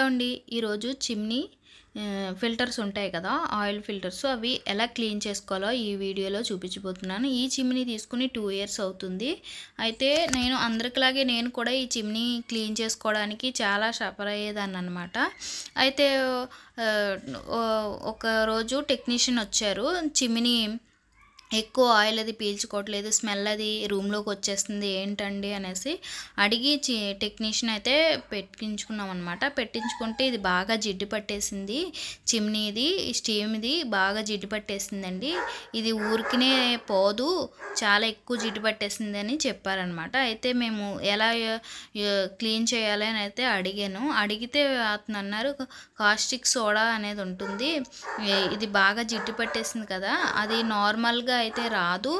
అండి ఈరోజు chimney filters ఉంటాయి కదా, ఆయిల్ ఫిల్టర్స్ అవి ఎలా క్లీన్ చేసుకోవాలో ఈ వీడియోలో చూపించబోతున్నాను. ఈ చిమ్నీ తీసుకుని 2 ఇయర్స్ అవుతుంది. అయితే అందరిలాగే నేను కూడా ఈ చిమ్నీ క్లీన్ చేసుకోవడానికి చాలా సఫర్ అయ్యేదాన్ని అనమాట. అయితే ఒక రోజు టెక్నీషియన్ వచ్చారు. చిమ్నీ ఎక్కువ ఆయిల్ అది పీల్చుకోవట్లేదు, స్మెల్ అది రూమ్లోకి వచ్చేస్తుంది ఏంటండి అనేసి అడిగి టెక్నీషియన్ అయితే పెట్టించుకున్నాం అనమాట. పెట్టించుకుంటే ఇది బాగా జిడ్డు పట్టేసింది, చిమ్నీది స్టీమ్ది బాగా జిడ్డు పట్టేసిందండి, ఇది ఊరికినే పోదు, చాలా ఎక్కువ జిడ్డు పట్టేసింది అని చెప్పారనమాట. అయితే మేము ఎలా క్లీన్ చేయాలి అని అయితే అడిగాను. అడిగితే అతను అన్నారు కాస్టిక్ సోడా అనేది ఉంటుంది, ఇది బాగా జిడ్డు పట్టేసింది కదా, అది నార్మల్గా అయితే రాదు,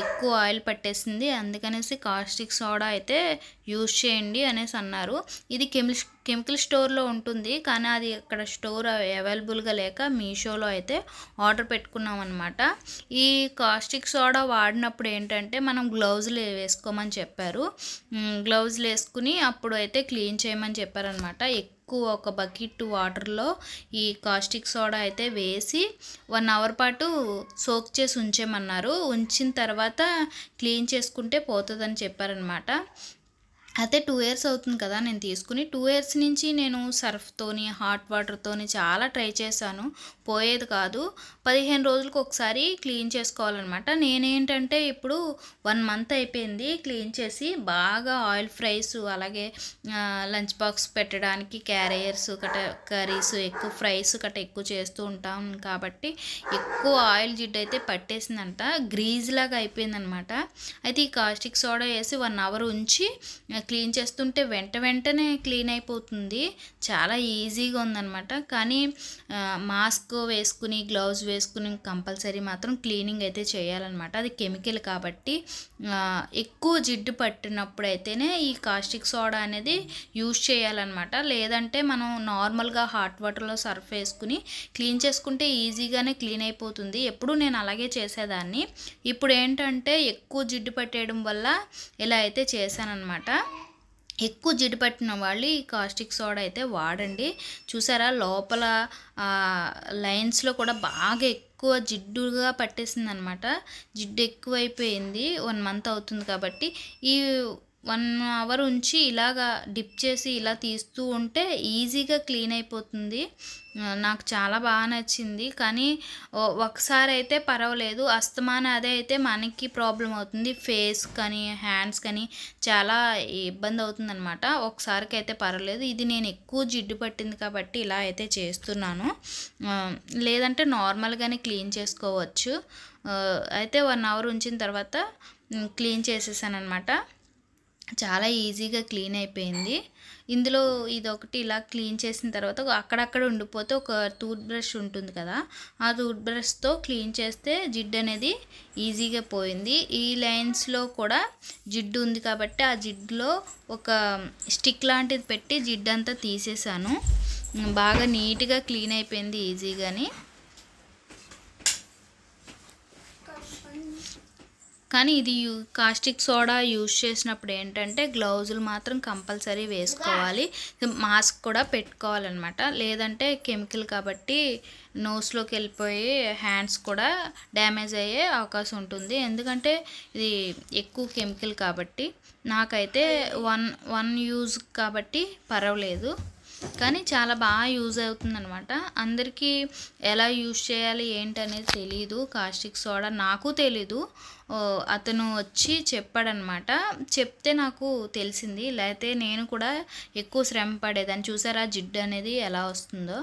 ఎక్కువ ఆయిల్ పట్టేసింది, అందుకనేసి కాస్టిక్ సోడా అయితే యూజ్ చేయండి అనేసి అన్నారు. ఇది కెమికల్ స్టోర్లో ఉంటుంది, కానీ అది అక్కడ స్టోర్ అవైలబుల్గా లేక మీషోలో అయితే ఆర్డర్ పెట్టుకున్నాం అనమాట. ఈ కాస్టిక్ సోడా వాడినప్పుడు ఏంటంటే మనం గ్లౌజులు వేసుకోమని చెప్పారు. గ్లౌజులు వేసుకుని అప్పుడు అయితే క్లీన్ చేయమని చెప్పారనమాట. ఒక బకెట్ వాటర్లో ఈ కాస్టిక్ సోడా అయితే వేసి 1 అవర్ పాటు సోక్ చేసి ఉంచేమన్నారు. ఉంచిన తర్వాత క్లీన్ చేసుకుంటే పోతుందని చెప్పారనమాట. అయితే 2 ఇయర్స్ అవుతుంది కదా నేను తీసుకుని. 2 ఇయర్స్ నుంచి నేను సర్ఫ్తోని హాట్ వాటర్తోని చాలా ట్రై చేశాను, పోయేది కాదు. 15 రోజులకు ఒకసారి క్లీన్ చేసుకోవాలన్నమాట. నేనేంటంటే ఇప్పుడు 1 మంత్ అయిపోయింది క్లీన్ చేసి. బాగా ఆయిల్ ఫ్రైస్, అలాగే లంచ్ బాక్స్ పెట్టడానికి క్యారియర్స్ గట్రా, కర్రీస్ ఎక్కువ ఫ్రైస్ గట్రా ఎక్కువ చేస్తూ ఉంటాం కాబట్టి ఎక్కువ ఆయిల్ జిడ్డు అయితే పట్టేసిందంట, గ్రీజ్ లాగా అయిపోయిందనమాట. అయితే ఈ కాస్టిక్ సోడా వేసి 1 అవర్ ఉంచి క్లీన్ చేస్తుంటే వెంటనే క్లీన్ అయిపోతుంది, చాలా ఈజీగా ఉందన్నమాట. కానీ మాస్క్ వేసుకుని గ్లౌజ్ వేసుకుని కంపల్సరీ మాత్రం క్లీనింగ్ అయితే చేయాలన్నమాట. అది కెమికల్ కాబట్టి ఎక్కువ జిడ్డు పట్టినప్పుడు అయితేనే ఈ కాస్టిక్ సోడా అనేది యూజ్ చేయాలన్నమాట. లేదంటే మనం నార్మల్గా హాట్ వాటర్లో సర్ఫ్ వేసుకుని క్లీన్ చేసుకుంటే ఈజీగానే క్లీన్ అయిపోతుంది. ఎప్పుడు నేను అలాగే చేసేదాన్ని. ఇప్పుడు ఏంటంటే ఎక్కువ జిడ్డు పట్టేయడం వల్ల ఇలా అయితే చేశానన్నమాట. ఎక్కువ జిడ్డు పట్టిన వాళ్ళు ఈ కాస్టిక్ సోడా అయితే వాడండి. చూసారా లోపల లైన్స్లో కూడా బాగా ఎక్కువ జిడ్డుగా పట్టేసింది అనమాట. జిడ్డు ఎక్కువైపోయింది. 1 మంత్ అవుతుంది కాబట్టి ఈ 1 అవర్ ఉంచి ఇలాగా డిప్ చేసి ఇలా తీస్తూ ఉంటే ఈజీగా క్లీన్ అయిపోతుంది. నాకు చాలా బాగా నచ్చింది. కానీ ఒకసారి అయితే పర్వాలేదు, అస్తమాన అదే అయితే మనకి ప్రాబ్లం అవుతుంది, ఫేస్ కానీ హ్యాండ్స్ కానీ చాలా ఇబ్బంది అవుతుంది అనమాట. ఒకసారికి అయితే పర్వాలేదు. ఇది నేను ఎక్కువ జిడ్డు పట్టింది కాబట్టి ఇలా అయితే చేస్తున్నాను, లేదంటే నార్మల్గానే క్లీన్ చేసుకోవచ్చు. అయితే 1 అవర్ ఉంచిన తర్వాత క్లీన్ చేసేసాను అనమాట. చాలా ఈజీగా క్లీన్ అయిపోయింది. ఇందులో ఇదొకటి ఇలా క్లీన్ చేసిన తర్వాత అక్కడక్కడ ఉండిపోతే ఒక టూత్ బ్రష్ ఉంటుంది కదా, ఆ టూత్ బ్రష్తో క్లీన్ చేస్తే జిడ్డు అనేది ఈజీగా పోయింది. ఈ లైన్స్లో కూడా జిడ్డు ఉంది కాబట్టి ఆ జిడ్డులో ఒక స్టిక్ లాంటిది పెట్టి జిడ్డు అంతా తీసేసాను. బాగా నీట్గా క్లీన్ అయిపోయింది ఈజీగాని. కానీ ఇది కాస్టిక్ సోడా యూజ్ చేసినప్పుడు ఏంటంటే గ్లౌజులు మాత్రం కంపల్సరీ వేసుకోవాలి, మాస్క్ కూడా పెట్టుకోవాలన్నమాట. లేదంటే కెమికల్ కాబట్టి నోస్లోకి వెళ్ళిపోయి హ్యాండ్స్ కూడా డ్యామేజ్ అయ్యే అవకాశం ఉంటుంది, ఎందుకంటే ఇది ఎక్కువ కెమికల్ కాబట్టి. నాకైతే వన్ యూజ్ కాబట్టి పర్వాలేదు, కానీ చాలా బాగా యూజ్ అవుతుందన్నమాట. అందరికీ ఎలా యూజ్ చేయాలి ఏంటి అనేది తెలీదు. కాస్టిక్ సోడా నాకు తెలీదు, అతను వచ్చి చెప్పాడనమాట. చెప్తే నాకు తెలిసింది, లేకపోతే నేను కూడా ఎక్కువ శ్రమ పడేదాన్ని. చూసారా జిడ్డు అనేది ఎలా వస్తుందో,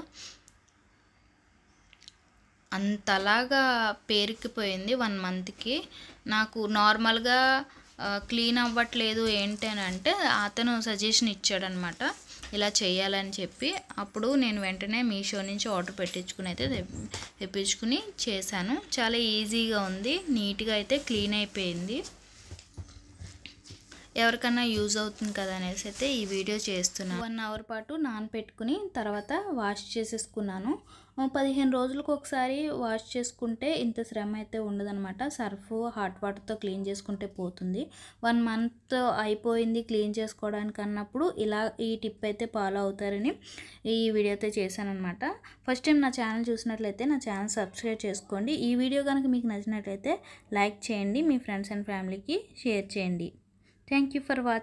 అంతలాగా పేరుకుపోయింది 1 మంత్కి. నాకు నార్మల్గా క్లీన్ అవ్వట్లేదు ఏంటి అని అంటే అతను సజెషన్ ఇచ్చాడనమాట ఇలా చేయాలని చెప్పి. అప్పుడు నేను వెంటనే మీషో నుంచి ఆర్డర్ పెట్టించుకుని అయితే తెప్పించుకుని చేశాను. చాలా ఈజీగా ఉంది, నీట్గా అయితే క్లీన్ అయిపోయింది. ఎవరికన్నా యూజ్ అవుతుంది కదా అనేసి అయితే ఈ వీడియో చేస్తున్నాను. 1 అవర్ పాటు నానపెట్టుకుని తర్వాత వాష్ చేసేసుకున్నాను. 15 రోజులకు ఒకసారి వాష్ చేసుకుంటే ఇంత శ్రమ అయితే ఉండదనమాట. సర్ఫ్, హాట్ వాటర్‌తో క్లీన్ చేసుకుంటే పోతుంది. 1 మంత్ అయిపోయింది క్లీన్ చేసుకోవడానికి అన్నప్పుడు ఇలా ఈ టిప్ అయితే ఫాలో అవుతారని ఈ వీడియో అయితే చేశాననమాట. ఫస్ట్ టైం నా ఛానల్ చూసినట్లయితే నా ఛానల్ సబ్స్క్రైబ్ చేసుకోండి. ఈ వీడియో కనుక మీకు నచ్చినట్లయితే లైక్ చేయండి. మీ ఫ్రెండ్స్ అండ్ ఫ్యామిలీకి షేర్ చేయండి. Thank you for watching.